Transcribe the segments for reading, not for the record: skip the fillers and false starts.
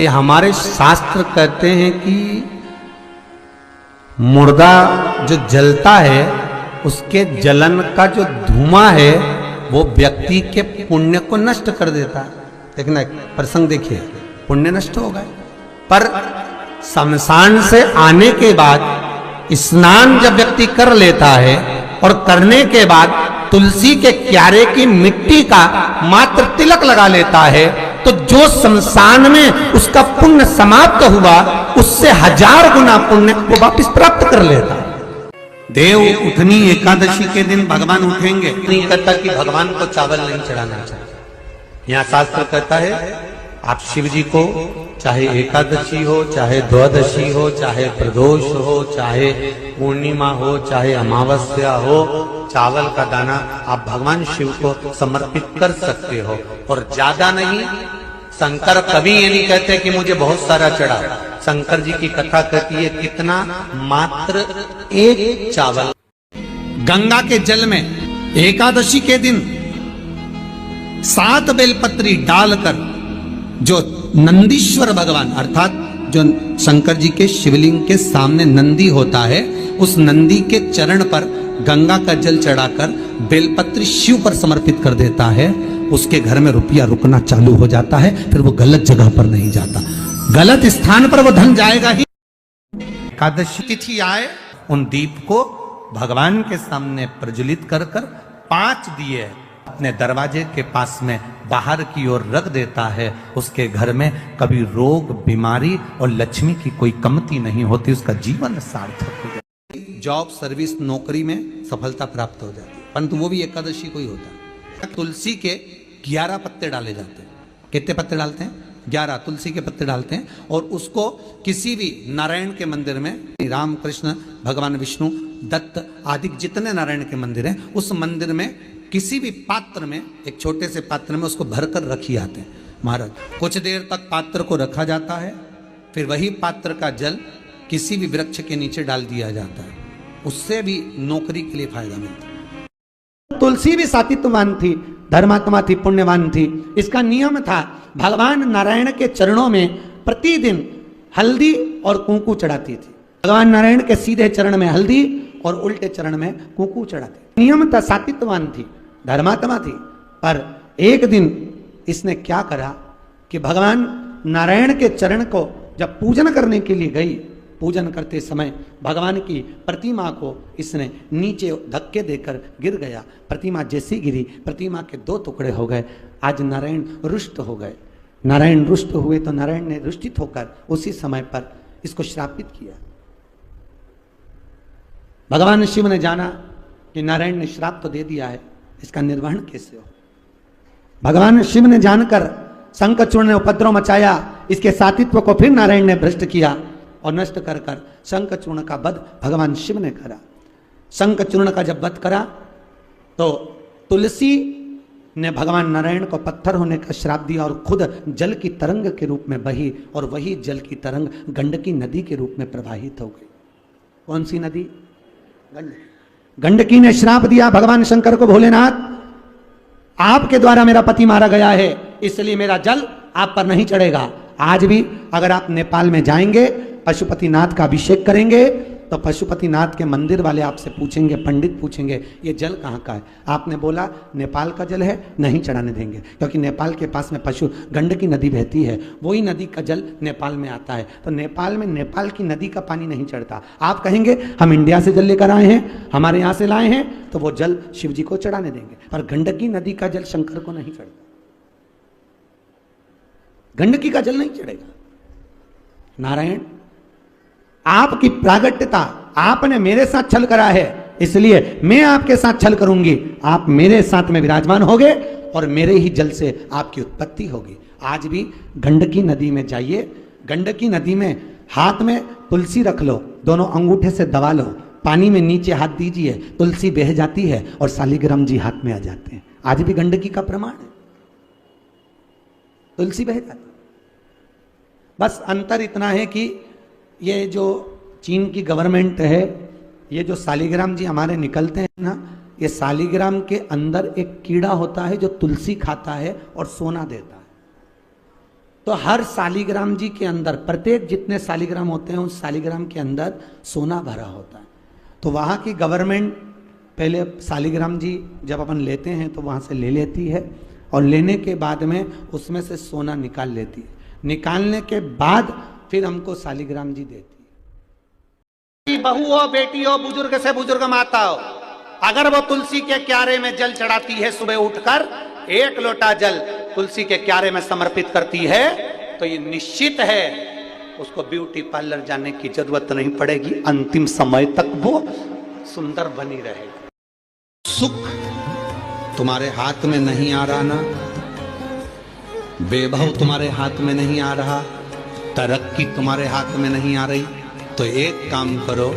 ये हमारे शास्त्र कहते हैं कि मुर्दा जो जलता है उसके जलन का जो धुआं है वो व्यक्ति के पुण्य को नष्ट कर देता है। लेकिन एक प्रसंग देखिए, पुण्य नष्ट हो गए, पर शमशान से आने के बाद स्नान जब व्यक्ति कर लेता है और करने के बाद तुलसी के क्यारे की मिट्टी का मात्र तिलक लगा लेता है, तो जो शमशान में उसका पुण्य समाप्त हुआ उससे 1000 गुना पुण्य वो वापस प्राप्त कर लेता है। देव उठनी एकादशी के दिन भगवान उठेंगे, नहीं कहता कि भगवान को चावल नहीं चढ़ाना चाहिए। यहाँ शास्त्र कहता है आप शिव जी को चाहे एकादशी हो, चाहे द्वादशी हो, चाहे प्रदोष हो, चाहे पूर्णिमा हो, चाहे अमावस्या हो, चावल का दाना आप भगवान शिव को समर्पित कर सकते हो। और ज्यादा नहीं, शंकर कभी ये नहीं कहते कि मुझे बहुत सारा चढ़ा। शंकर जी की कथा कहती है कितना, मात्र 1 चावल। गंगा के जल में एकादशी के दिन 7 बेलपत्री डालकर जो नंदीश्वर भगवान अर्थात जो शंकर जी के शिवलिंग के सामने नंदी होता है, उस नंदी के चरण पर गंगा का जल चढ़ाकर बेलपत्री शिव पर समर्पित कर देता है, उसके घर में रुपया रुकना चालू हो जाता है। फिर वो गलत जगह पर नहीं जाता, गलत स्थान पर वो धन जाएगा ही। एकादशी तिथि आए, उन दीप को भगवान के सामने प्रज्वलित कर 5 दिए अपने दरवाजे के पास में बाहर की ओर रख देता है। उसके घर में कभी रोग बीमारी और लक्ष्मी की कोई कमती नहीं होती, उसका जीवन सार्थक हो जाता है। जॉब सर्विस नौकरी में सफलता प्राप्त हो जाती है, परंतु वो भी एकादशी को ही होता है। तुलसी के 11 पत्ते डाले जाते हैं। कितने पत्ते डालते हैं? 11 तुलसी के पत्ते डालते हैं, और उसको किसी भी नारायण के मंदिर में, राम कृष्ण भगवान विष्णु दत्त आदि जितने नारायण के मंदिर हैं, उस मंदिर में किसी भी पात्र में, एक छोटे से पात्र में उसको भरकर रखी आते हैं महाराज। कुछ देर तक पात्र को रखा जाता है, फिर वही पात्र का जल किसी भी वृक्ष के नीचे डाल दिया जाता है, उससे भी नौकरी के लिए फायदा मिलता है। तुलसी भी सात्विकवान थी, धर्मात्मा थी, पुण्यवान थी। इसका नियम था, भगवान नारायण के चरणों में प्रतिदिन हल्दी और कुंकू चढ़ाती थी। भगवान नारायण के सीधे चरण में हल्दी और उल्टे चरण में कुंकू चढ़ाती। नियम था, सात्विकवान थी, धर्मात्मा थी। पर एक दिन इसने क्या करा कि भगवान नारायण के चरण को जब पूजन करने के लिए गई, पूजन करते समय भगवान की प्रतिमा को इसने नीचे धक्के देकर गिर गया। प्रतिमा जैसी गिरी, प्रतिमा के 2 टुकड़े हो गए। आज नारायण रुष्ट हो गए। नारायण रुष्ट हुए तो नारायण ने रुष्टित होकर उसी समय पर इसको श्रापित किया। भगवान शिव ने जाना कि नारायण ने श्राप तो दे दिया है, इसका निर्वहन कैसे हो। भगवान शिव ने जानकर शंखचूर्ण ने उपद्रव मचाया, इसके सात्वित्व को फिर नारायण ने भ्रष्ट किया और नष्ट कर शंखचूर्ण का वध भगवान शिव ने करा। शंखचूर्ण का जब वध करा तो तुलसी ने भगवान नारायण को पत्थर होने का श्राप दिया और खुद जल की तरंग के रूप में बही, और वही जल की तरंग गंडकी नदी के रूप में प्रवाहित हो गई। कौन सी नदी? गंडकी ने श्राप दिया भगवान शंकर को, भोलेनाथ आपके द्वारा मेरा पति मारा गया है, इसलिए मेरा जल आप पर नहीं चढ़ेगा। आज भी अगर आप नेपाल में जाएंगे, पशुपतिनाथ का अभिषेक करेंगे, तो पशुपतिनाथ के मंदिर वाले आपसे पूछेंगे, पंडित पूछेंगे ये जल कहाँ का है। आपने बोला नेपाल का जल है, नहीं चढ़ाने देंगे, क्योंकि नेपाल के पास में गंडकी नदी बहती है, वही नदी का जल नेपाल में आता है। तो नेपाल में नेपाल की नदी का पानी नहीं चढ़ता। आप कहेंगे हम इंडिया से जल लेकर आए हैं, हमारे यहाँ से लाए हैं, तो वो जल शिव जी को चढ़ाने देंगे, पर गंडकी नदी का जल शंकर को नहीं चढ़ता। गंडकी का जल नहीं चढ़ेगा। नारायण आपकी प्रागट्यता, आपने मेरे साथ छल करा है, इसलिए मैं आपके साथ छल करूंगी। आप मेरे साथ में विराजमान होगे और मेरे ही जल से आपकी उत्पत्ति होगी। आज भी गंडकी नदी में जाइए, गंडकी नदी में हाथ में तुलसी रख लो, दोनों अंगूठे से दबा लो, पानी में नीचे हाथ दीजिए, तुलसी बह जाती है और शालिग्राम जी हाथ में आ जाते हैं। आज भी गंडकी का प्रमाण है, तुलसी बह जाती। बस अंतर इतना है कि ये जो चीन की गवर्नमेंट है, ये जो शालिग्राम जी हमारे निकलते हैं ना, ये शालिग्राम के अंदर एक कीड़ा होता है जो तुलसी खाता है और सोना देता है। तो हर शालिग्राम जी के अंदर, प्रत्येक जितने शालिग्राम होते हैं उस शालिग्राम के अंदर सोना भरा होता है। तो वहाँ की गवर्नमेंट पहले शालिग्राम जी जब अपन लेते हैं तो वहाँ से ले लेती है, और लेने के बाद में उसमें से सोना निकाल लेती है। निकालने के बाद फिर हमको शालिग्राम जी देती है। बहू हो, बेटी हो, बुजुर्ग से बुजुर्ग माता हो, अगर वो तुलसी के क्यारे में जल चढ़ाती है, सुबह उठकर 1 लोटा जल तुलसी के क्यारे में समर्पित करती है, तो ये निश्चित है उसको ब्यूटी पार्लर जाने की जरूरत नहीं पड़ेगी, अंतिम समय तक वो सुंदर बनी रहेगी। सुख तुम्हारे हाथ में नहीं आ रहा ना, वैभव तुम्हारे हाथ में नहीं आ रहा, तरक्की तुम्हारे हाथ में नहीं आ रही, तो एक काम करो,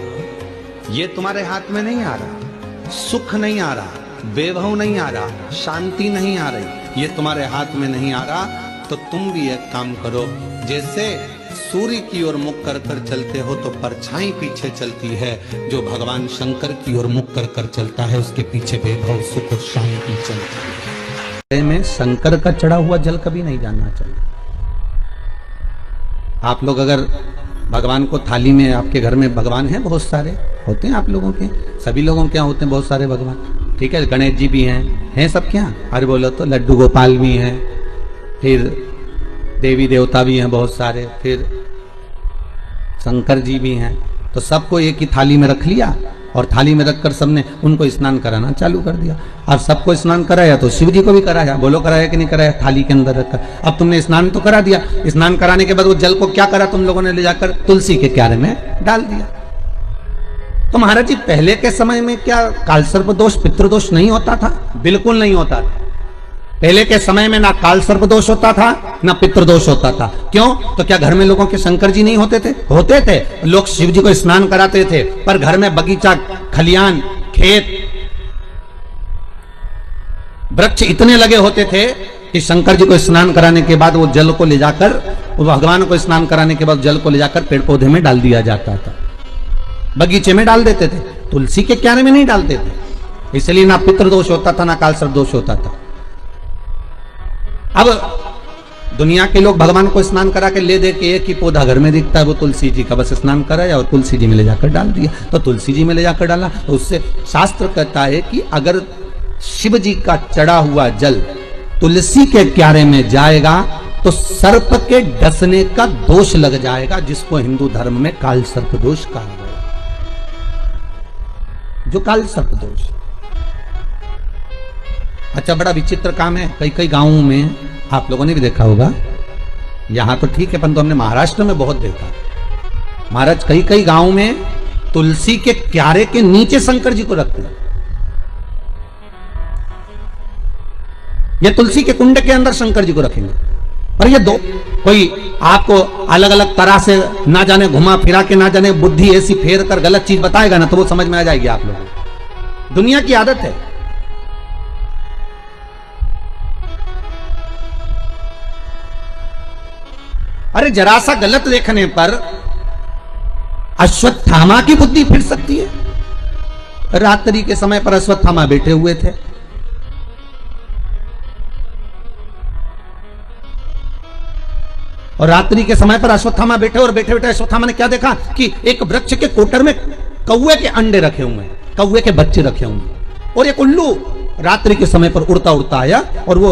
ये तुम्हारे हाथ में नहीं आ रहा, सुख नहीं आ रहा, वैभव नहीं आ रहा, शांति नहीं आ रही, ये तुम्हारे हाथ में नहीं आ रहा, तो तुम भी एक काम करो, जैसे सूर्य की ओर मुख कर कर चलते हो तो परछाई पीछे चलती है, जो भगवान शंकर की ओर मुख कर कर चलता है उसके पीछे वैभव सुख और शांति चलती है। में शंकर का चढ़ा हुआ जल कभी नहीं जाना चाहिए। आप लोग अगर भगवान को थाली में, आपके घर में भगवान हैं, बहुत सारे होते हैं आप लोगों के, सभी लोगों के यहाँ होते हैं बहुत सारे भगवान, ठीक है, गणेश जी भी हैं सब क्या, अरे बोलो तो लड्डू गोपाल भी हैं, फिर देवी देवता भी हैं बहुत सारे, फिर शंकर जी भी हैं, तो सबको एक ही थाली में रख लिया, और थाली में रखकर सबने उनको स्नान कराना चालू कर दिया। अब सबको स्नान कराया तो शिव जी को भी कराया, बोलो कराया कि नहीं कराया, थाली के अंदर रखकर। अब तुमने स्नान तो करा दिया, स्नान कराने के बाद वो जल को क्या करा तुम लोगों ने, ले जाकर तुलसी के क्यारे में डाल दिया। तो महाराज जी पहले के समय में क्या कालसर्प दोष, पितृदोष नहीं होता था? बिल्कुल नहीं होता था। पहले के समय में ना काल सर्प दोष होता था ना पितृदोष होता था। क्यों? तो क्या घर में लोगों के शंकर जी नहीं होते थे? होते थे। लोग शिव जी को स्नान कराते थे, पर घर में बगीचा, खलियान, खेत, वृक्ष इतने लगे होते थे कि शंकर जी को स्नान कराने के बाद वो जल को ले जाकर, भगवान को स्नान कराने के बाद जल को ले जाकर पेड़ पौधे में डाल दिया जाता था, बगीचे में डाल देते थे, तुलसी के क्यारे में नहीं डालते थे। इसलिए ना पितृदोष होता था ना काल सर्प दोष होता था। अब दुनिया के लोग भगवान को स्नान करा के ले दे के एक ही पौधा घर में दिखता है, वो तुलसी जी का, बस स्नान कराया और तुलसी जी में ले जाकर डाल दिया। तो तुलसी जी में ले जाकर डाला तो उससे शास्त्र कहता है कि अगर शिव जी का चढ़ा हुआ जल तुलसी के क्यारे में जाएगा तो सर्प के डसने का दोष लग जाएगा, जिसको हिंदू धर्म में काल सर्प दोष कहा गया, जो काल सर्प दोष। अच्छा, बड़ा विचित्र काम है। कई कई गांवों में आप लोगों ने भी देखा होगा, यहां तो ठीक है परंतु हमने महाराष्ट्र में बहुत देखा। महाराज कई कई गांवों में तुलसी के क्यारे के नीचे शंकर जी को रखते हैं, ये तुलसी के कुंड के अंदर शंकर जी को रखेंगे। और ये दो कोई आपको अलग अलग तरह से ना जाने घुमा फिरा के, ना जाने बुद्धि ऐसी फेर कर गलत चीज बताएगा ना, तो वो समझ में आ जाएगी आप लोगों को। दुनिया की आदत है। अरे जरा सा गलत देखने पर अश्वत्थामा की बुद्धि फिर सकती है। रात्रि के समय पर अश्वत्थामा बैठे हुए थे, और रात्रि के समय पर अश्वत्थामा बैठे, और बैठे बैठे अश्वत्थामा ने क्या देखा कि एक वृक्ष के कोटर में कौवे के अंडे रखे हुए हैं, कौवे के बच्चे रखे हुए हैं, और एक उल्लू रात्रि के समय पर उड़ता उड़ता आया, और वो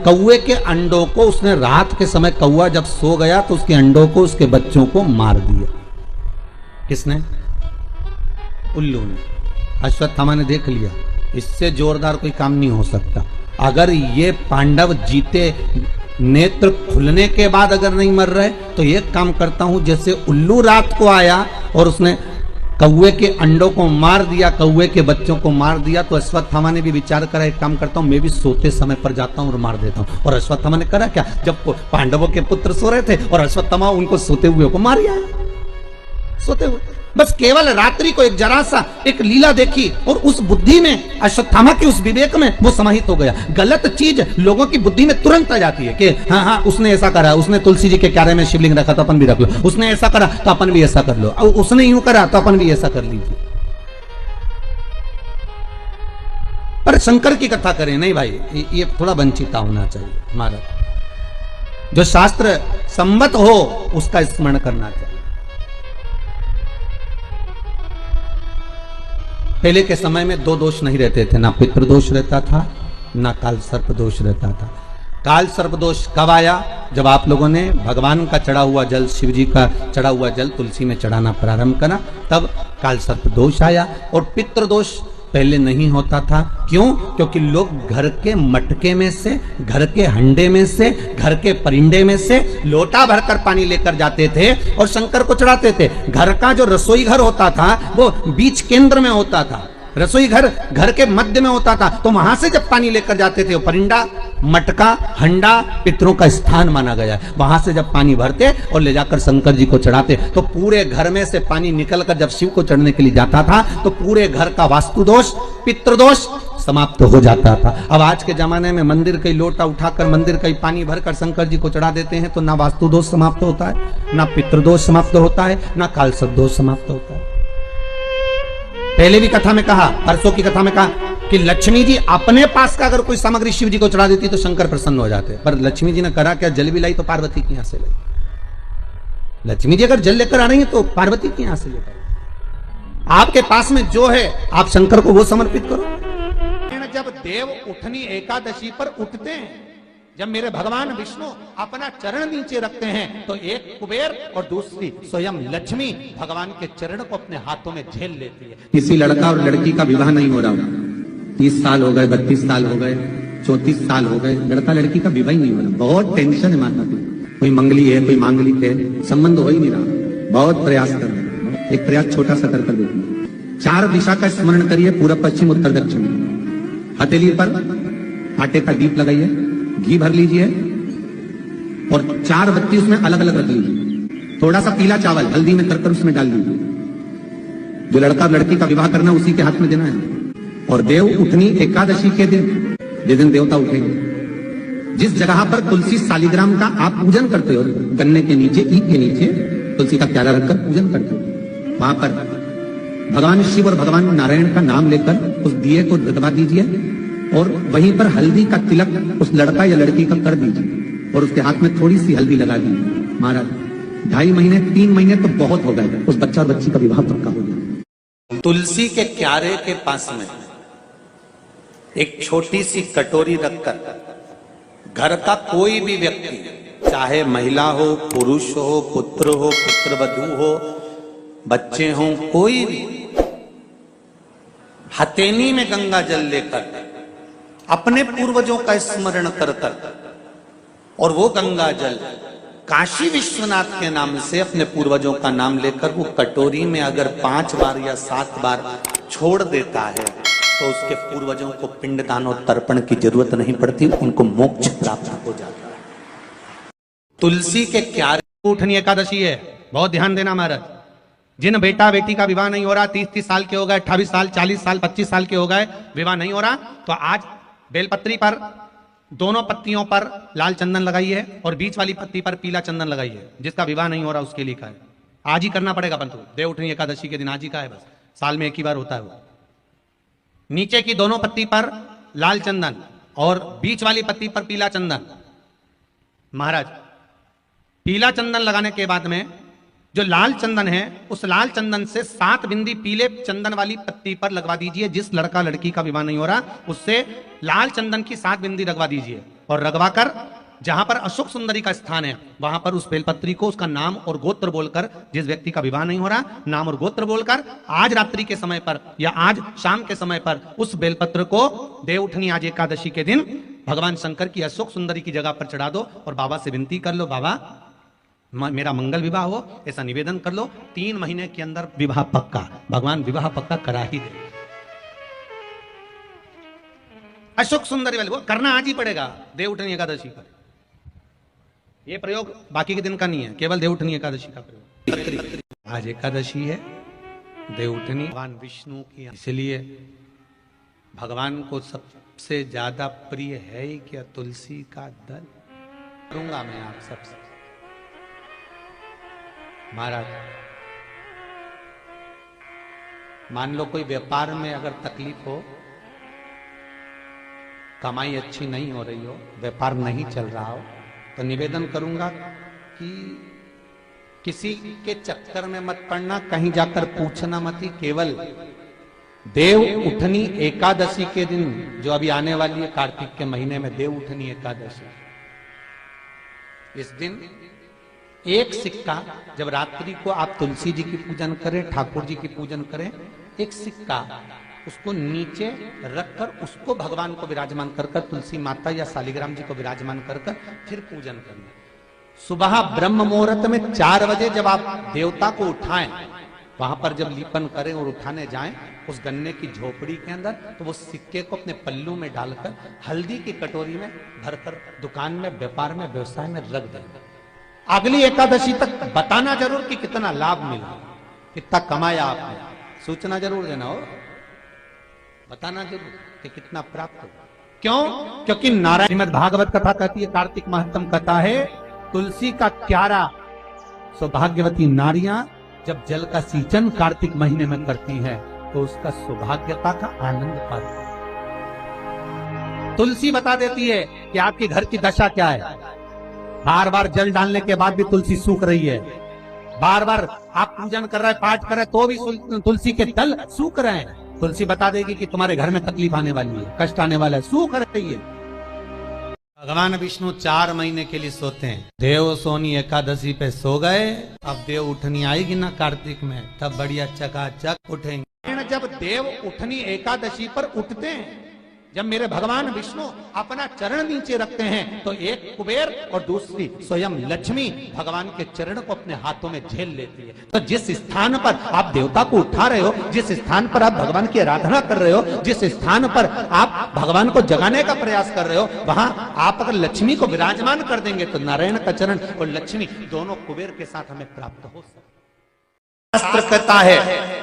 कौवे के अंडों को उसने, रात के समय कौवा जब सो गया तो उसके अंडों को, उसके बच्चों को मार दिया। किसने? उल्लू ने। अश्वत्थामा ने देख लिया इससे जोरदार कोई काम नहीं हो सकता, अगर ये पांडव जीते, नेत्र खुलने के बाद अगर नहीं मर रहे तो एक काम करता हूं, जैसे उल्लू रात को आया और उसने कौवे के अंडों को मार दिया, कौवे के बच्चों को मार दिया, तो अश्वत्थामा ने भी विचार करा, एक काम करता हूं मैं भी सोते समय पर जाता हूं और मार देता हूं। और अश्वत्थामा ने करा क्या, जब पांडवों के पुत्र सो रहे थे और अश्वत्थामा उनको सोते हुए को मार आया, सोते हुए। बस केवल रात्रि को एक जरा सा एक लीला देखी और उस बुद्धि में, अश्वत्थामा के उस विवेक में वो समाहित हो गया। गलत चीज लोगों की बुद्धि में तुरंत आ जाती है कि हाँ हाँ उसने ऐसा करा, उसने तुलसी जी के क्यारे में शिवलिंग रखा तो अपन भी रख लो, उसने ऐसा करा तो अपन भी ऐसा कर लो, और उसने यूं करा तो अपन भी ऐसा कर लीजिए। पर शंकर की कथा करें नहीं भाई, ये थोड़ा वंचिता होना चाहिए हमारा। जो शास्त्र सम्मत हो उसका स्मरण करना चाहिए। पहले के समय में दो दोष नहीं रहते थे, ना पितृदोष रहता था ना काल सर्प दोष रहता था। काल सर्प दोष कब आया? जब आप लोगों ने भगवान का चढ़ा हुआ जल, शिव जी का चढ़ा हुआ जल तुलसी में चढ़ाना प्रारंभ करा, तब काल सर्प दोष आया। और पितृदोष पहले नहीं होता था। क्यों? क्योंकि लोग घर के मटके में से, घर के हंडे में से, घर के परिंडे में से लोटा भरकर पानी लेकर जाते थे और शंकर को चढ़ाते थे। घर का जो रसोई घर होता था वो बीच केंद्र में होता था, रसोई घर घर के मध्य में होता था। तो वहां से जब पानी लेकर जाते थे, वो परिंडा, मटका, हंडा पितरों का स्थान माना गया है। वहां से जब पानी भरते और ले जाकर शंकर जी को चढ़ाते, तो पूरे घर में से पानी निकलकर जब शिव को चढ़ने के लिए जाता था, तो पूरे घर का वास्तु दोष, पितृदोष समाप्त हो जाता था। अब आज के जमाने में मंदिर का लोटा उठाकर, मंदिर का पानी भरकर शंकर जी को चढ़ा देते हैं, तो ना वास्तु दोष समाप्त होता है, ना पितृदोष समाप्त होता है, ना कालसर्प दोष समाप्त होता है। पहले भी कथा में कहा, परसों की कथा में कहा कि लक्ष्मी जी अपने पास का अगर कोई सामग्री शिव जी को चढ़ा देती तो शंकर प्रसन्न हो जाते। पर लक्ष्मी जी ने करा क्या? जल भी लाई तो पार्वती की यहां से लाई। लक्ष्मी जी अगर जल लेकर आ रही है तो पार्वती की यहां से लेकर। आपके पास में जो है आप शंकर को वो समर्पित करो। जब देव उठनी एकादशी पर उठते हैं, जब मेरे भगवान विष्णु अपना चरण नीचे रखते हैं, तो एक कुबेर और दूसरी स्वयं लक्ष्मी भगवान के चरण को अपने हाथों में झेल लेती है। किसी लड़का और लड़की का विवाह नहीं हो रहा, 30 साल हो गए, 32 साल हो गए, 34 साल हो गए, लड़का लड़की का विवाह ही नहीं हो रहा। बहुत टेंशन है माता पिता, कोई मंगली है, कोई मांगलिक है, संबंध हो ही नहीं रहा। बहुत प्रयास कर रहे। एक प्रयास छोटा सा कर देखिए। 4 दिशा का स्मरण करिए, पूर्व, पश्चिम, उत्तर, दक्षिण। हथेली पर आटे का दीप लगाइए, घी भर लीजिए और 4 बत्ती उसमें अलग अलग रख लीजिए। थोड़ा सा पीला चावल हल्दी में कर उसमें डाल दीजिए। जो लड़का लड़की का विवाह करना उसी के हाथ में देना है। और देव उठनी एकादशी के दिन, जिस दिन देवता उठेंगे, जिस जगह पर तुलसी सालिग्राम का आप पूजन करते हो, गन्ने के नीचे, ईंट के नीचे तुलसी का प्याला रखकर पूजन करते हो, वहां पर भगवान शिव और भगवान नारायण का नाम लेकर उस दिए को दबा दीजिए और वहीं पर हल्दी का तिलक उस लड़का या लड़की का कर दीजिए और उसके हाथ में थोड़ी सी हल्दी लगा दीजिए। महाराज 2.5 महीने 3 महीने तो बहुत हो गए, उस बच्चा और बच्ची का विवाह पक्का हो जाए। तुलसी के क्यारे के पास में एक छोटी सी कटोरी रखकर घर का कोई भी व्यक्ति, चाहे महिला हो, पुरुष हो, पुत्र हो, पुत्रवधू हो, बच्चे हों, कोई भी हथेली में गंगा जल लेकर अपने पूर्वजों का स्मरण कर कर और वो गंगा जल काशी विश्वनाथ के नाम से अपने पूर्वजों का नाम लेकर वो कटोरी में अगर 5 बार या 7 बार छोड़ देता है, तो उसके पूर्वजों को पिंडदान और तर्पण की जरूरत नहीं पड़ती, उनको मोक्ष प्राप्त हो जाता है। तुलसी के क्यारे उठनी एकादशी है, बहुत ध्यान देना महाराज। जिन बेटा बेटी का विवाह नहीं हो रहा, 30 साल के हो गए, 28 साल, 40 साल, 25 साल के हो गए, विवाह नहीं हो रहा, तो आज बेलपत्री पर दोनों पत्तियों पर लाल चंदन लगाइए और बीच वाली पत्ती पर पीला चंदन लगाइए। जिसका विवाह नहीं हो रहा उसके लिए का है, आज ही करना पड़ेगा, परंतु देव उठनी एकादशी के दिन आज ही का है, बस साल में एक ही बार होता है वो। नीचे की दोनों पत्ती पर लाल चंदन और बीच वाली पत्ती पर पीला चंदन। महाराज पीला चंदन लगाने के बाद में जो लाल चंदन है, उस लाल चंदन से 7 बिंदी पीले चंदन वाली पत्ती पर लगवा दीजिए। जिस लड़का लड़की का विवाह नहीं हो रहा उससे लाल चंदन की 7 बिंदी लगवा दीजिए और लगवाकर जहां पर अशोक सुंदरी का स्थान है वहां पर उस बेलपत्री को उसका नाम और गोत्र बोलकर, जिस व्यक्ति का विवाह नहीं हो रहा, नाम और गोत्र बोलकर आज रात्रि के समय पर या आज शाम के समय पर उस बेलपत्र को देव उठनी आज एकादशी के दिन भगवान शंकर की अशोक सुंदरी की जगह पर चढ़ा दो और बाबा से विनती कर लो, बाबा मेरा मंगल विवाह हो, ऐसा निवेदन कर लो। 3 महीने के अंदर विवाह पक्का, भगवान विवाह पक्का करा ही दे। अशोक सुंदरी वाले वो करना आज ही पड़ेगा देव उठनी एकादशी पर। ये प्रयोग बाकी के दिन का नहीं है, केवल देव उठनी एकादशी का प्रयोग। आज एकादशी है, देव उठनी भगवान विष्णु की, इसलिए भगवान को सबसे ज्यादा प्रिय है ही क्या? तुलसी का दल। करूंगा मैं आप सबसे महाराज, मान लो कोई व्यापार में अगर तकलीफ हो, कमाई अच्छी नहीं हो रही हो, व्यापार नहीं चल रहा हो, तो निवेदन करूंगा कि किसी के चक्कर में मत पड़ना, कहीं जाकर पूछना मत, ही केवल देव उठनी एकादशी के दिन जो अभी आने वाली है, कार्तिक के महीने में देव उठनी एकादशी, इस दिन एक सिक्का, जब रात्रि को आप तुलसी जी की पूजन करें, ठाकुर जी की पूजन करें, एक सिक्का उसको नीचे रखकर उसको भगवान को विराजमान कर कर, तुलसी माता या शालिग्राम जी को विराजमान कर कर फिर पूजन करना। सुबह ब्रह्म मुहूर्त में 4 बजे जब आप देवता को उठाएं, वहां पर जब लीपन करें और उठाने जाएं, उस गन्ने की झोपड़ी के अंदर, तो वो सिक्के को अपने पल्लू में डालकर हल्दी की कटोरी में भरकर दुकान में, व्यापार में, व्यवसाय में रख दें। अगली एकादशी तक बताना जरूर कि कितना लाभ मिला, कितना कमाया आपने, सूचना जरूर देना हो, बताना जरूर कि कितना प्राप्त हो। क्यों? क्योंकि नारायण श्रीमद् भागवत कथा कहती है, कार्तिक महत्तम कथा है, तुलसी का क्यारा सौभाग्यवती नारियां जब जल का सिंचन कार्तिक महीने में करती हैं तो उसका सौभाग्यता का आनंद पाती है। तुलसी बता देती है कि आपके घर की दशा क्या है। बार बार जल डालने के बाद भी तुलसी सूख रही है, बार बार आप पूजन कर रहे हैं, पाठ कर रहे हैं, तो भी तुलसी के तल सूख रहे हैं। तुलसी बता देगी कि तुम्हारे घर में तकलीफ आने वाली है, कष्ट आने वाला है, सूख रही है। भगवान विष्णु 4 महीने के लिए सोते हैं। देव सोनी एकादशी पे सो गए, अब देव उठनी आएगी ना कार्तिक में, तब बढ़िया चकाचक उठेंगे। जब देव उठनी एकादशी पर उठते हैं, जब मेरे भगवान विष्णु अपना चरण नीचे रखते हैं, तो एक कुबेर और दूसरी स्वयं लक्ष्मी भगवान के चरण को अपने हाथों में झेल लेती है। तो जिस स्थान पर आप देवता को उठा रहे हो, जिस स्थान पर आप भगवान की आराधना कर रहे हो, जिस स्थान पर आप भगवान को जगाने का प्रयास कर रहे हो, वहां आप अगर लक्ष्मी को विराजमान कर देंगे तो नारायण का चरण और लक्ष्मी दोनों कुबेर के साथ हमें प्राप्त हो सकते। शास्त्र कहता है,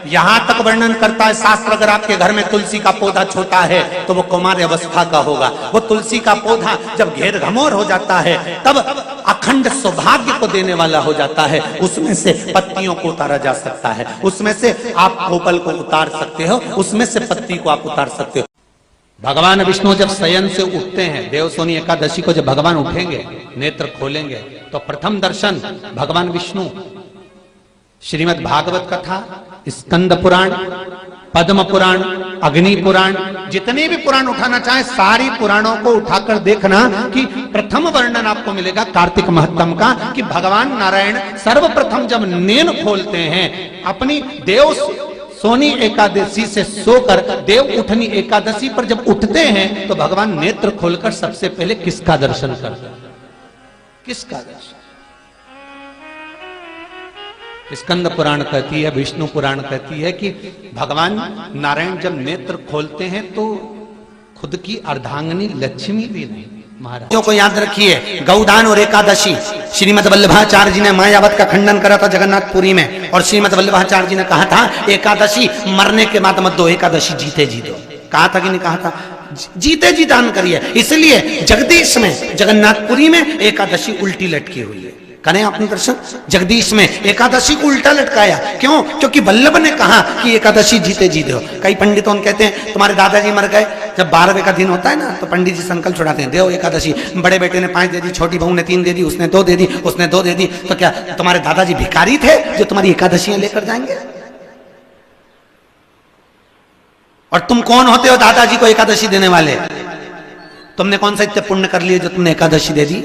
यहां तक वर्णन करता है शास्त्र, अगर आपके घर में तुलसी का पौधा छोटा है तो वो कुमार अवस्था का होगा। वो तुलसी का पौधा जब घेर घमोर हो जाता है, तब अखंड सौभाग्य को देने वाला हो जाता है। उसमें से पत्तियों को उतारा जा सकता है, उसमें से आप कोपल को उतार सकते हो, उसमें से पत्ती को आप उतार सकते हो। भगवान विष्णु जब शयन से उठते हैं, देवसोनी एकादशी को जब भगवान उठेंगे, नेत्र खोलेंगे, तो प्रथम दर्शन भगवान विष्णु श्रीमद् भागवत कथा, स्कंद पुराण, पद्म पुराण, अग्नि पुराण, जितने भी पुराण उठाना चाहे सारी पुराणों को उठाकर देखना कि प्रथम वर्णन आपको मिलेगा कार्तिक महत्तम का, कि भगवान नारायण सर्वप्रथम जब नेन खोलते हैं, अपनी देव सोनी एकादशी से सोकर देव उठनी एकादशी पर जब उठते हैं, तो भगवान नेत्र खोलकर सबसे पहले किसका दर्शन करते हैं? किसका दर्शन? स्कंद पुराण कहती है, विष्णु पुराण कहती है कि भगवान नारायण जब नेत्र खोलते हैं तो खुद की अर्धांगिनी लक्ष्मी भी नहीं, महाराज को याद रखिए, गौदान और एकादशी, श्रीमद् वल्लभाचार्य जी ने मायावत का खंडन करा था जगन्नाथपुरी में, और श्रीमद् वल्लभाचार्य जी ने कहा था एकादशी मरने के बाद मत दो, एकादशी जीते जी दो। कहा था कि नहीं कहा था? जीते जी दान करिए। इसलिए जगदीश में, जगन्नाथपुरी में एकादशी उल्टी लटकी हुई है। करें अपने दर्शन, जगदीश में एकादशी को उल्टा लटकाया। क्यों? क्योंकि वल्लभ ने कहा कि एकादशी जीते जी दो। कई पंडितों कहते हैं तुम्हारे दादाजी मर गए, जब 12वें का दिन होता है ना, तो पंडित जी संकल्प छुड़ाते हैं, देव एकादशी, बड़े बेटे ने 5 दे दी, छोटी बहू ने 3 दे दी, उसने 2 दे दी, उसने 2 दे दी, तो क्या तुम्हारे दादाजी भिखारी थे जो तुम्हारी एकादशियां लेकर जाएंगे? और तुम कौन होते हो दादाजी को एकादशी देने वाले? तुमने कौन सा इतने पुण्य कर लिए जो तुमने एकादशी दे दी?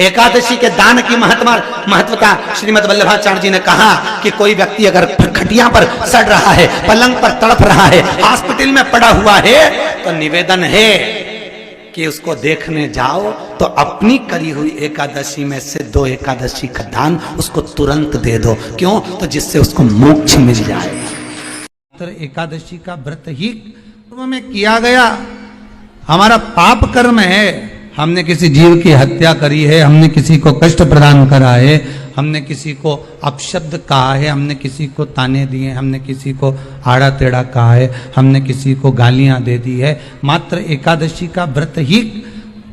एकादशी के दान की महत्वता श्रीमद् वल्लभाचार्य जी ने कहा कि कोई व्यक्ति अगर खटिया पर सड़ रहा है, पलंग पर तड़प रहा है, हॉस्पिटल में पड़ा हुआ है, तो निवेदन है कि उसको देखने जाओ तो अपनी करी हुई एकादशी में से 2 एकादशी का दान उसको तुरंत दे दो। क्यों? तो जिससे उसको मोक्ष मिल जाए। एकादशी का व्रत ही में किया गया, हमारा पाप कर्म है। हमने किसी जीव की हत्या करी है, हमने किसी को कष्ट प्रदान करा है, हमने किसी को अपशब्द कहा है, हमने किसी को ताने दिए, हमने किसी को आड़ा टेढ़ा कहा है, हमने किसी को गालियां दे दी है। मात्र एकादशी का व्रत ही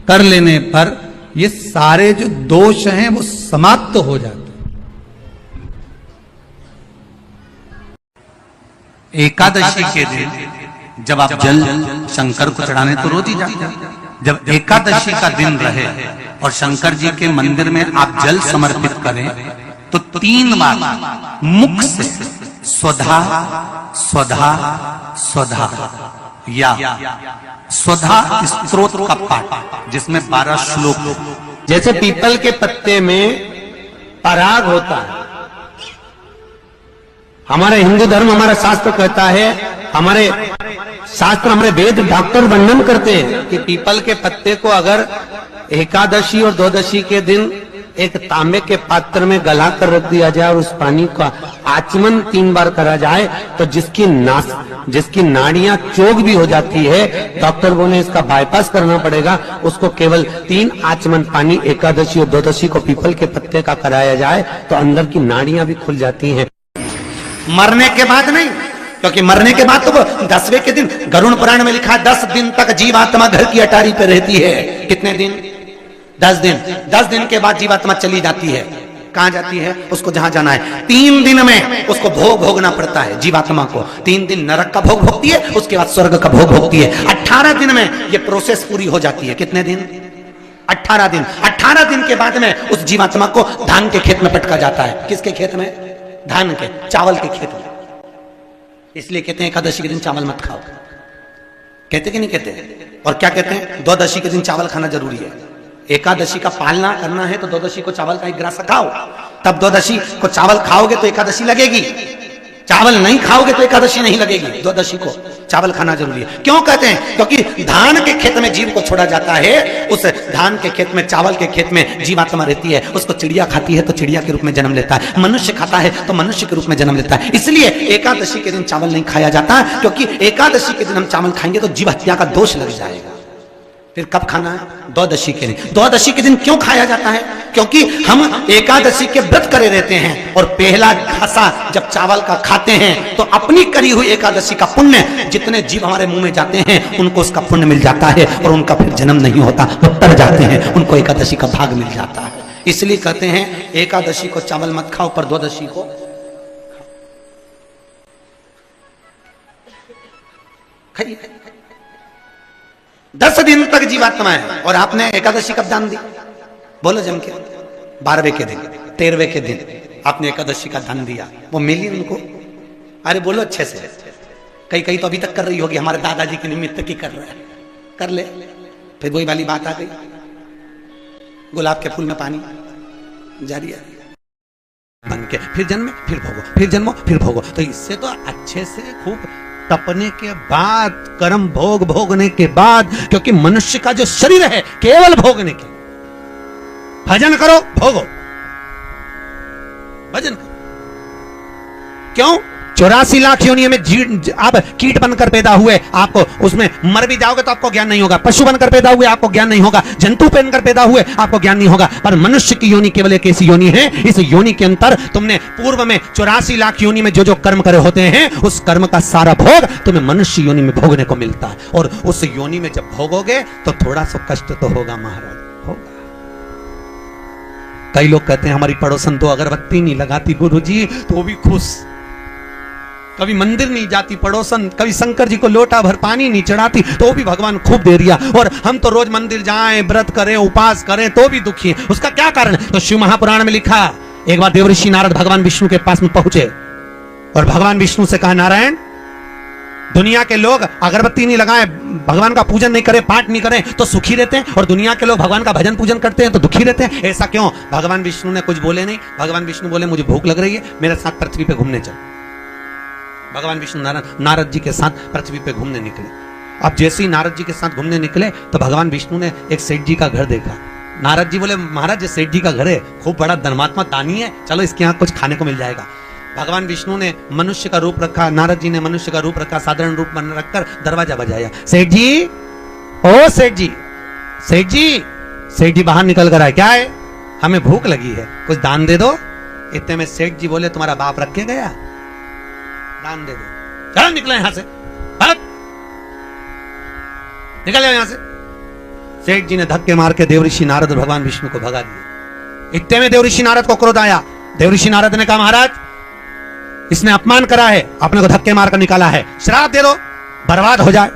कर लेने पर ये सारे जो दोष हैं वो समाप्त हो जाते हैं। एकादशी के दिन जब आप जल शंकर को चढ़ाने तो रोज ही जाते हैं, जब एकादशी का दिन रहे और शंकर जी के मंदिर में आप जल समर्पित करें तो 3 बार मुख से स्वधा स्वधा स्वधा या स्वधा स्तोत्र का पाठ, जिसमें 12 श्लोक है। जैसे पीपल के पत्ते में पराग होता है, हमारे हिंदू धर्म, हमारा शास्त्र कहता है, हमारे शास्त्र, हमारे वेद डॉक्टर वर्णन करते हैं कि पीपल के पत्ते को अगर एकादशी और द्वादशी के दिन एक तांबे के पात्र में गला कर रख दिया जाए और उस पानी का आचमन 3 बार करा जाए तो जिसकी नाड़ियां चोक भी हो जाती है, डॉक्टर बोले इसका बाईपास करना पड़ेगा, उसको केवल 3 आचमन पानी एकादशी और द्वादशी को पीपल के पत्ते का कराया जाए तो अंदर की नाड़ियां भी खुल जाती हैं। मरने के बाद नहीं, क्योंकि मरने के बाद तो वो 10वें के दिन गरुड़ पुराण में लिखा है 10 दिन तक जीवात्मा घर की अटारी पे रहती है। कितने दिन? 10 दिन। 10 दिन के बाद जीवात्मा चली जाती है। कहां जाती है? उसको जहां जाना है। 3 दिन में उसको भोग भोगना पड़ता है जीवात्मा को। 3 दिन नरक का भोग भोगती है, उसके बाद स्वर्ग का भोग भोगती है। 18 दिन में ये प्रोसेस पूरी हो जाती है। कितने दिन? 18 दिन। 18 दिन के बाद में उस जीवात्मा को धान के खेत में पटका जाता है। किसके खेत में? धान के, चावल के खेत में। इसलिए कहते हैं एकादशी के दिन चावल मत खाओ। कहते कि नहीं कहते? और क्या कहते हैं? द्वादशी के दिन चावल खाना जरूरी है। एकादशी का पालना करना है तो द्वादशी को चावल का 1 गिलास खाओ, तब द्वादशी को चावल खाओगे तो एकादशी लगेगी। चावल नहीं खाओगे तो एकादशी नहीं लगेगी। द्वादशी को चावल खाना जरूरी है। क्यों कहते हैं? क्योंकि धान के खेत में जीव को छोड़ा जाता है, उस धान के खेत में, चावल के खेत में जीवात्मा रहती है। उसको चिड़िया खाती है तो चिड़िया के रूप में जन्म लेता है, मनुष्य खाता है तो मनुष्य के रूप में जन्म लेता है। इसलिए एकादशी के दिन चावल नहीं खाया जाता, क्योंकि एकादशी के दिन हम चावल खाएंगे तो जीव हत्या का दोष लग जाएगा। फिर कब खाना है? द्वादशी के दिन। द्वादशी के दिन क्यों खाया जाता है? क्योंकि हम एकादशी के व्रत करे रहते हैं और पहला घासा जब चावल का खाते हैं तो अपनी करी हुई एकादशी का पुण्य जितने जीव हमारे मुंह में जाते हैं उनको उसका पुण्य मिल जाता है और उनका फिर जन्म नहीं होता, वो तर जाते हैं, उनको एकादशी का भाग मिल जाता है। इसलिए कहते हैं एकादशी को चावल मत खाओ, पर द्वादशी को खाइए। 10 दिन तक जीवात्मा है और आपने एकादशी कब दान दी? बोलो जम के। 12वें के दिन, 13वें के दिन आपने एकादशी का दान दिया, वो मिली उनको? अरे बोलो अच्छे से। कई तो अभी तक कर रही होगी, हमारे दादाजी के निमित्त की कर रहा है, कर ले। फिर वही वाली बात आ गई, गुलाब के फूल में पानी जारी है बन के, फिर जन्मे फिर भोगो, फिर जन्मो फिर भोगो। तो इससे तो अच्छे से खूब तपने के बाद, कर्म भोग भोगने के बाद, क्योंकि मनुष्य का जो शरीर है केवल भोगने के। भजन करो, भोगो, भजन करो। क्यों? 84 लाख योनियों में आप कीट बनकर पैदा हुए, आपको उसमें मर भी जाओगे तो आपको ज्ञान नहीं होगा। पशु बनकर पैदा हुए आपको ज्ञान नहीं होगा। जंतु बनकर पैदा हुए आपको ज्ञान नहीं होगा। पर मनुष्य की योनि केवल एक ऐसी योनि है, इस योनि के अंतर तुमने पूर्व में 84 लाख योनि में जो कर्म करे होते हैं, उस कर्म का सारा भोग तुम्हें मनुष्य योनि में भोगने को मिलता है। और उस योनि में जब भोगोगे तो थोड़ा सा कष्ट तो होगा महाराज, होगा। कई लोग कहते हैं हमारी पड़ोसन तो अगरबत्ती नहीं लगाती गुरुजी तो भी खुश, कभी मंदिर नहीं जाती पड़ोसन, कभी शंकर जी को लोटा भर पानी नहीं चढ़ाती तो भी भगवान खूब दे दिया, और हम तो रोज मंदिर जाएं, व्रत करें, उपास करें तो भी दुखी है। उसका क्या कारण? तो शिव महापुराण में लिखा, एक बार देवऋषि नारद भगवान विष्णु के पास में पहुंचे और भगवान विष्णु से कहा, नारायण, दुनिया के लोग अगरबत्ती नहीं लगाए, भगवान का पूजन नहीं करे, पाठ नहीं करें तो सुखी रहते हैं, और दुनिया के लोग भगवान का भजन पूजन करते हैं तो दुखी रहते हैं, ऐसा क्यों? भगवान विष्णु ने कुछ बोले नहीं। भगवान विष्णु बोले, मुझे भूख लग रही है, मेरे साथ पृथ्वी पे घूमने चल। भगवान विष्णु नारद जी के साथ पृथ्वी पे घूमने निकले। अब जैसे ही नारद जी के साथ घूमने निकले तो भगवान विष्णु ने एक सेठ जी का घर देखा। नारद जी बोले, महाराज, सेठ जी का घर है, खूब बड़ा धर्मात्मा दानी है, चलो इसके यहाँ कुछ खाने को मिल जाएगा। भगवान विष्णु ने मनुष्य का रूप रखा, नारद जी ने मनुष्य का रूप रखा, साधारण रूप बन रखकर दरवाजा बजाया। सेठ जी, ओ सेठ जी, सेठ जी। सेठ जी बाहर निकल कर आए, क्या है? हमें भूख लगी है, कुछ दान दे दो। इतने में सेठ जी बोले, तुम्हारा बाप रख के गया, दान दे दो। चलो निकले यहां से, निकल जाओ यहां से। सेठ जी ने धक्के मार के देवऋषि नारद और भगवान विष्णु को भगा दिया। इतने में देवऋषि नारद को क्रोध आया। देवऋषि नारद ने कहा, महाराज, इसने अपमान करा है, अपने को धक्के मारकर निकाला है, श्राप दे दो, बर्बाद हो जाए।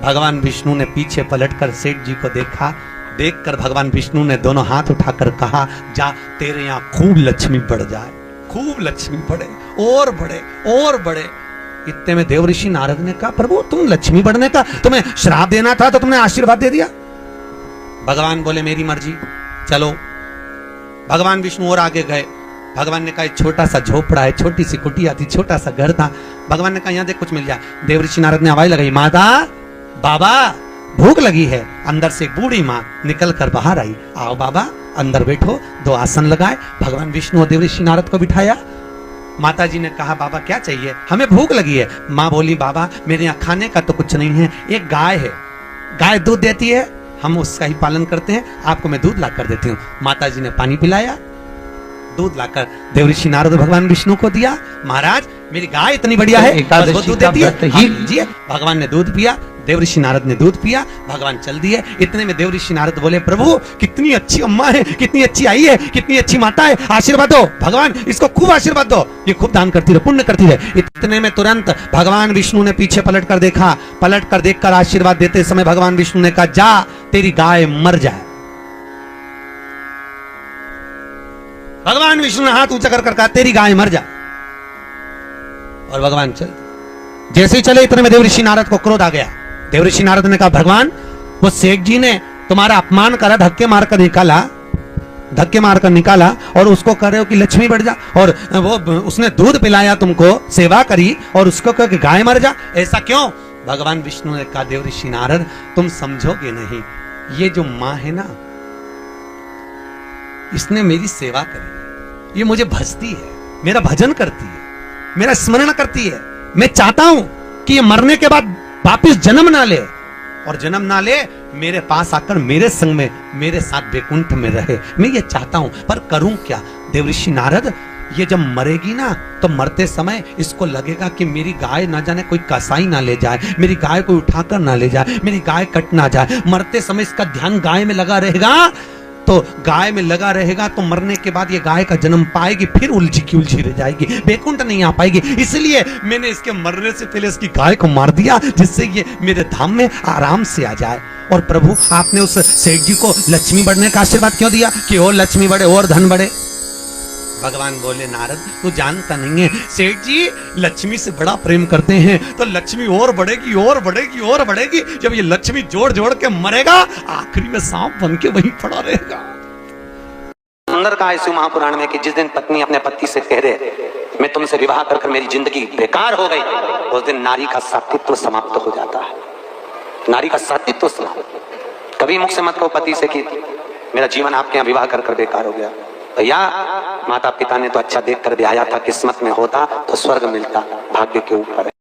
भगवान विष्णु ने पीछे पलटकर सेठ जी को देखा। देखकर भगवान विष्णु ने दोनों हाथ उठाकर कहा, जा तेरे यहाँ खूब लक्ष्मी बढ़ जाए, खूब लक्ष्मी बढ़े और बढ़े और बढ़े। इतने में देवऋषि नारद ने कहा, प्रभु तुम लक्ष्मी बढ़ने का, तुम्हें श्राप देना था तो तुमने आशीर्वाद दे दिया। भगवान बोले मेरी मर्जी, चलो। भगवान विष्णु और आगे गए। भगवान ने कहा एक छोटा सा झोपड़ा है, छोटी सी कुटिया थी, छोटा सा घर था। भगवान ने कहा यहाँ देख कुछ मिल जाए। देवऋषि नारद ने आवाज लगाई, माता बाबा भूख लगी है। अंदर से एक बूढ़ी माँ निकल कर बाहर आई, आओ बाबा अंदर बैठो। 2 आसन लगाए, भगवान विष्णु और देवऋषि नारद को बिठाया। माता जी ने कहा, बाबा क्या चाहिए, हमें भूख लगी है। माँ बोली, बाबा मेरे यहाँ खाने का तो कुछ नहीं है, एक गाय है, गाय दूध देती है, हम उसका ही पालन करते हैं, आपको मैं दूध ला कर देती हूँ। माता जी ने पानी पिलाया, दूध लाकर देवऋषि नारद भगवान विष्णु को दिया। महाराज मेरी गाय इतनी बढ़िया है, एकादशी वो दूध का देती है, व्रत हाँ, जी। भगवान ने दूध पिया, देवऋषि नारद ने दूध पिया, भगवान चल दिए। इतने में देवऋषि नारद बोले, प्रभु कितनी अच्छी अम्मा है, कितनी अच्छी आई है, कितनी अच्छी माता है, आशीर्वाद दो भगवान, इसको खूब आशीर्वाद दो, ये खूब दान करती रहे, पुण्य करती रहे। इतने में तुरंत भगवान विष्णु ने पीछे पलट कर देखा, पलट कर देखकर आशीर्वाद देते समय भगवान विष्णु ने कहा, जा तेरी गाय मर जाए। भगवान विष्णु ने हाथ ऊंचा कर कहा, तेरी गाय मर जाए। और भगवान चल, जैसे ही चले इतने में देवऋषि नारद को क्रोध आ गया। देवऋषि नारद ने कहा, भगवान वो सेठ जी ने तुम्हारा अपमान करा, धक्के मारकर निकाला और उसको कह रहे हो कि लक्ष्मी बढ़ जा, और वो उसने दूध पिलाया तुमको, सेवा करी और उसको कह कि गाय मर जा, ऐसा क्यों? भगवान विष्णु ने कहा, देवऋषि नारद तुम समझोगे नहीं, ये जो माँ है ना, इसने मेरी सेवा करी, ये मुझे भजती है, मेरा भजन करती है, मेरा स्मरण करती है। मैं चाहता हूं कि ये मरने के बाद वापिस जन्म ना ले, और जन्म ना ले मेरे पास आकर मेरे संग में मेरे साथ वैकुंठ में रहे, मैं ये चाहता हूं, पर करूं क्या? देवऋषि नारद ये जब मरेगी ना तो मरते समय इसको लगेगा कि मेरी गाय ना जाने कोई कसाई ना ले जाए, मेरी गाय कोई उठाकर ना ले जाए, मेरी गाय कट ना जाए। मरते समय इसका ध्यान गाय में लगा रहेगा, तो गाय में लगा रहेगा तो मरने के बाद ये गाय का जन्म पाएगी, फिर उलझी की उलझी रह जाएगी, वैकुंठ नहीं आ पाएगी। इसलिए मैंने इसके मरने से पहले इसकी गाय को मार दिया, जिससे ये मेरे धाम में आराम से आ जाए। और प्रभु आपने उस सेठ जी को लक्ष्मी बढ़ने का आशीर्वाद क्यों दिया कि और लक्ष्मी बढ़े और धन बढ़े? भगवान बोले, नारद तू जानता नहीं है, सेठ जी लक्ष्मी से बड़ा प्रेम करते हैं, तो लक्ष्मी और बढ़ेगी और बढ़ेगी और बढ़ेगी। जब ये लक्ष्मी जोड़ जोड़ के मरेगा, आखिरी में सांप बन के वहीं पड़ा रहेगा। सुंदर कहा इस महापुराण में कि जिस दिन पत्नी अपने पति से कह दे मैं तुमसे विवाह कर मेरी जिंदगी बेकार हो गई, उस दिन नारी का सात्वित्व समाप्त हो जाता है। नारी का सात्वित्व समाप्त। कभी मुख से मत कहो पति से कि मेरा जीवन आपके यहाँ विवाह कर बेकार हो गया। भैया माता पिता ने तो अच्छा देख कर ब्याया था, किस्मत में होता तो स्वर्ग मिलता, भाग्य के ऊपर है।